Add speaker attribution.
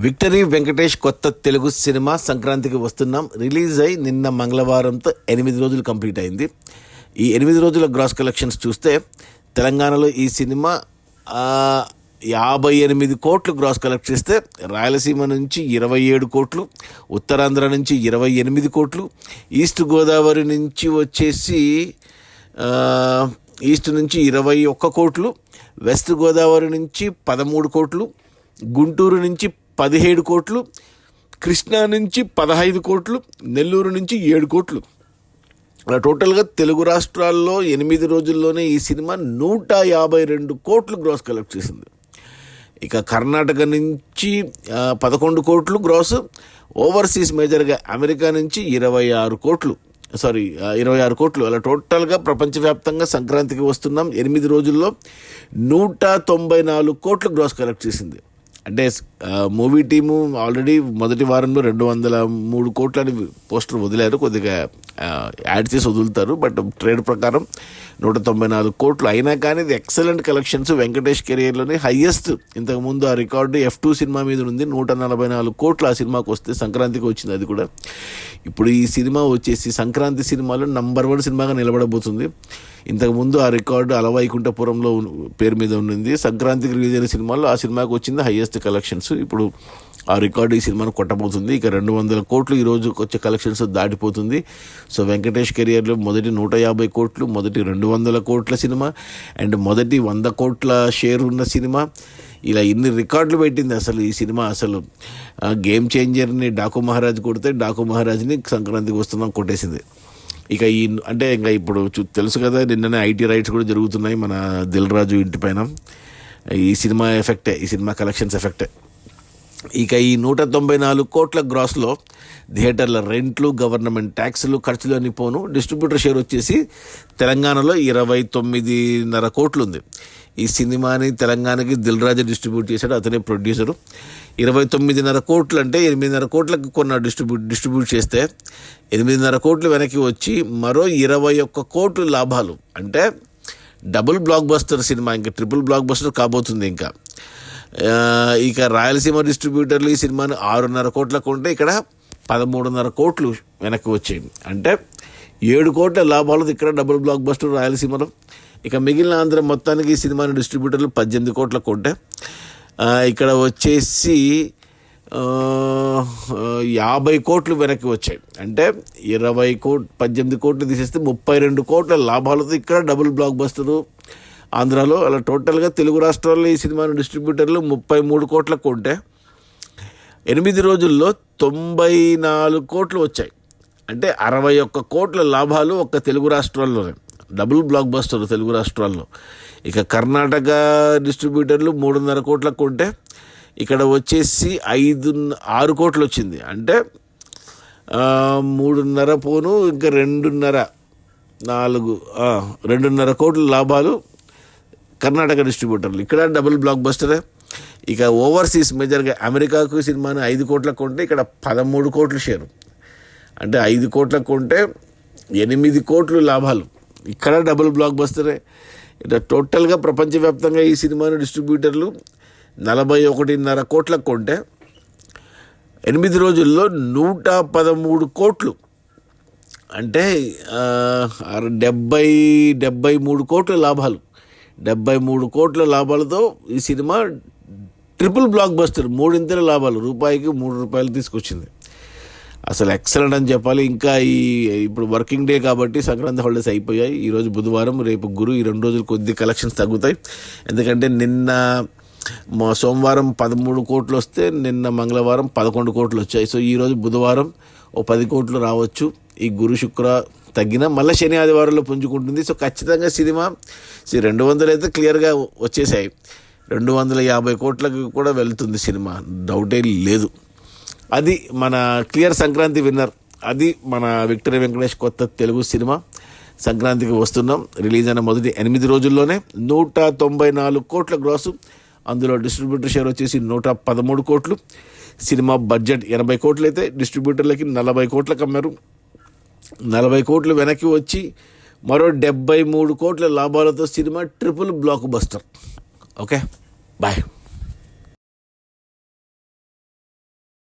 Speaker 1: Victory Venkatesh కొత్త Telugu cinema సంక్రాంతికి వస్తున్నాం రిలీజ్ అయి నిన్న మంగళవారంతో 8 రోజులు కంప్లీట్ అయింది. ఈ 8 రోజుల గ్రాస్ కలెక్షన్స్ చూస్తే తెలంగాణలో ఈ సినిమా 58 కోట్లు గ్రాస్ కలెక్ట్ చేస్తే రాయలసీమ నుంచి 27 కోట్లు, ఉత్తరాంధ్ర నుంచి 28 కోట్లు, ఈస్ట్ గోదావరి నుంచి వచ్చేసి ఈస్ట్ నుంచి 21 కోట్లు, వెస్ట్ గోదావరి నుంచి 13 కోట్లు, గుంటూరు నుంచి 17 కోట్లు, కృష్ణా నుంచి 15 కోట్లు, నెల్లూరు నుంచి 7 కోట్లు. అలా టోటల్గా తెలుగు రాష్ట్రాల్లో 8 రోజుల్లోనే ఈ సినిమా 152 కోట్లు గ్రాస్ కలెక్ట్ చేసింది. ఇక కర్ణాటక నుంచి 11 కోట్లు గ్రాస్, ఓవర్సీస్ మేజర్గా అమెరికా నుంచి 26 కోట్లు. అలా టోటల్గా ప్రపంచవ్యాప్తంగా సంక్రాంతికి వస్తున్నాం 8 రోజుల్లో 194 కోట్లు గ్రాస్ కలెక్ట్ చేసింది. అంటే మూవీ టీము ఆల్రెడీ మొదటి వారంలో 203 కోట్లని పోస్టర్ వదిలారు, కొద్దిగా యాడ్ చేసి వదులుతారు. బట్ ట్రేడ్ ప్రకారం 194 కోట్లు అయినా కానీ ఇది ఎక్సలెంట్ కలెక్షన్స్. వెంకటేష్ కెరియర్లోనే హయ్యెస్ట్. ఇంతకుముందు ఆ రికార్డు F2 సినిమా మీద ఉంది, 144 కోట్లు ఆ సినిమాకి వస్తే సంక్రాంతికి వచ్చింది. అది కూడా ఇప్పుడు ఈ సినిమా వచ్చేసి సంక్రాంతి సినిమాలో నంబర్ 1 సినిమాగా నిలబడబోతుంది. ఇంతకుముందు ఆ రికార్డు అలవైకుంఠపురంలో పేరు మీద ఉన్నది. సంక్రాంతికి రిలీజ్ అయిన సినిమాలో ఆ సినిమాకి వచ్చింది హయ్యెస్ట్ కలెక్షన్స్. ఇప్పుడు ఆ రికార్డు ఈ సినిమాను కొట్టబోతుంది. ఇక 200 కోట్లు ఈరోజు వచ్చే కలెక్షన్స్ దాటిపోతుంది. సో వెంకటేష్ కెరియర్లో మొదటి 150 కోట్లు, మొదటి 200 కోట్ల సినిమా అండ్ మొదటి 100 కోట్ల షేర్ ఉన్న సినిమా, ఇలా ఇన్ని రికార్డులు పెట్టింది. అసలు ఈ సినిమా అసలు గేమ్ చేంజర్ని డాకు మహారాజ్ కొడితే డాకు మహారాజ్ని సంక్రాంతికి వస్తున్నాం కొట్టేసింది. ఇక ఇంకా ఇప్పుడు తెలుసు కదా, నిన్ననే ఐటీ రైట్స్ కూడా జరుగుతున్నాయి మన దిల్ రాజు ఇంటి పైన. ఈ సినిమా ఎఫెక్టే, ఈ సినిమా కలెక్షన్స్ ఎఫెక్టే. ఇక ఈ 194 కోట్ల గ్రాస్లో థియేటర్ల రెంట్లు, గవర్నమెంట్ ట్యాక్సులు, ఖర్చులు అని పోను. డిస్ట్రిబ్యూటర్ షేర్ వచ్చేసి తెలంగాణలో 29.5 కోట్లు ఉంది. ఈ సినిమాని తెలంగాణకి దిల్ రాజు డిస్ట్రిబ్యూట్ చేశాడు, అతనే ప్రొడ్యూసరు. 29.5 కోట్లు అంటే 8.5 కోట్లకు కొన్న డిస్ట్రిబ్యూట్ చేస్తే 8.5 కోట్లు వెనక్కి వచ్చి మరో 21 కోట్లు లాభాలు. అంటే డబుల్ బ్లాక్ బస్టర్ సినిమా, ఇంకా ట్రిపుల్ బ్లాక్ బస్టర్ కాబోతుంది. ఇక రాయలసీమ డిస్ట్రిబ్యూటర్లు ఈ సినిమాని 6.5 కోట్లకు ఉంటే ఇక్కడ 13.5 కోట్లు వెనక్కి వచ్చాయి. అంటే 7 కోట్ల లాభాలు ఇక్కడ డబుల్ బ్లాక్ బస్టర్ రాయలసీమలో. ఇక మిగిలిన ఆంధ్ర మొత్తానికి ఈ సినిమాని డిస్ట్రిబ్యూటర్లు 18 కోట్లకు ఉంటే ఇక్కడ వచ్చేసి 50 కోట్లు వెనక్కి వచ్చాయి. అంటే 18 కోట్లు తీసేస్తే 32 కోట్ల లాభాలతో ఇక్కడ డబుల్ బ్లాక్ బస్టరు ఆంధ్రాలో. అలా టోటల్గా తెలుగు రాష్ట్రాల్లో ఈ సినిమాను డిస్ట్రిబ్యూటర్లు 33 కోట్లకు కొంటే 8 రోజుల్లో 94 కోట్లు వచ్చాయి. అంటే 61 కోట్ల లాభాలు ఒక్క తెలుగు రాష్ట్రాల్లోనే, డబుల్ బ్లాక్ బస్టర్ తెలుగు రాష్ట్రాల్లో. ఇక కర్ణాటక డిస్ట్రిబ్యూటర్లు 3.5 కోట్లకు కొంటే ఇక్కడ వచ్చేసి 6 కోట్లు వచ్చింది. అంటే 3.5 పోను ఇంకా 2.5 కోట్ల లాభాలు కర్ణాటక డిస్ట్రిబ్యూటర్లు. ఇక్కడ డబుల్ బ్లాక్ బస్టరే. ఇక ఓవర్సీస్ మేజర్గా అమెరికాకు సినిమాని 5 కోట్లకు కొంటే ఇక్కడ 13 కోట్లు షేరు. అంటే 5 కోట్లకు కొంటే 8 కోట్లు లాభాలు, ఇక్కడ డబుల్ బ్లాక్ బస్టరే. ఇట్లా టోటల్గా ప్రపంచవ్యాప్తంగా ఈ సినిమాను డిస్ట్రిబ్యూటర్లు 41.5 కోట్లకు కొంటే 8 రోజుల్లో 113 కోట్లు. అంటే 73 కోట్ల లాభాలు. 73 కోట్ల లాభాలతో ఈ సినిమా ట్రిపుల్ బ్లాక్ బస్టర్, 3 లాభాలు, రూపాయికి 3 రూపాయలు తీసుకొచ్చింది. అసలు ఎక్సలెంట్ అని చెప్పాలి. ఇంకా ఇప్పుడు వర్కింగ్ డే కాబట్టి సంక్రాంతి హాలిడేస్ అయిపోయాయి. ఈరోజు బుధవారం, రేపు గురు, ఈ 2 రోజులు కొద్ది కలెక్షన్స్ తగ్గుతాయి. ఎందుకంటే నిన్న సోమవారం 13 కోట్లు వస్తే నిన్న మంగళవారం 11 కోట్లు వచ్చాయి. సో ఈరోజు బుధవారం 10 కోట్లు రావచ్చు. ఈ గురు శుక్ర తగ్గిన మళ్ళీ శని ఆదివారంలో పుంజుకుంటుంది. సో ఖచ్చితంగా సినిమా 200 అయితే క్లియర్గా వచ్చేసాయి, 250 కోట్లకు కూడా వెళ్తుంది సినిమా, డౌటే లేదు. అది మన క్లియర్ సంక్రాంతి విన్నర్. అది మన విక్టరీ వెంకటేష్ కొత్త తెలుగు సినిమా. సంక్రాంతికి వస్తున్నాం. రిలీజ్ అయిన మొదటి 8 రోజుల్లోనే 194 కోట్ల గ్రాసు. అందులో డిస్ట్రిబ్యూటర్ షేర్ వచ్చేసి 113 కోట్లు. సినిమా బడ్జెట్ 80 కోట్లు అయితే డిస్ట్రిబ్యూటర్లకి 40 కోట్లకు అమ్మారు. 40 కోట్లు వెనక్కి వచ్చి మరో 73 కోట్ల లాభాలతో cinema triple blockbuster. Okay, bye.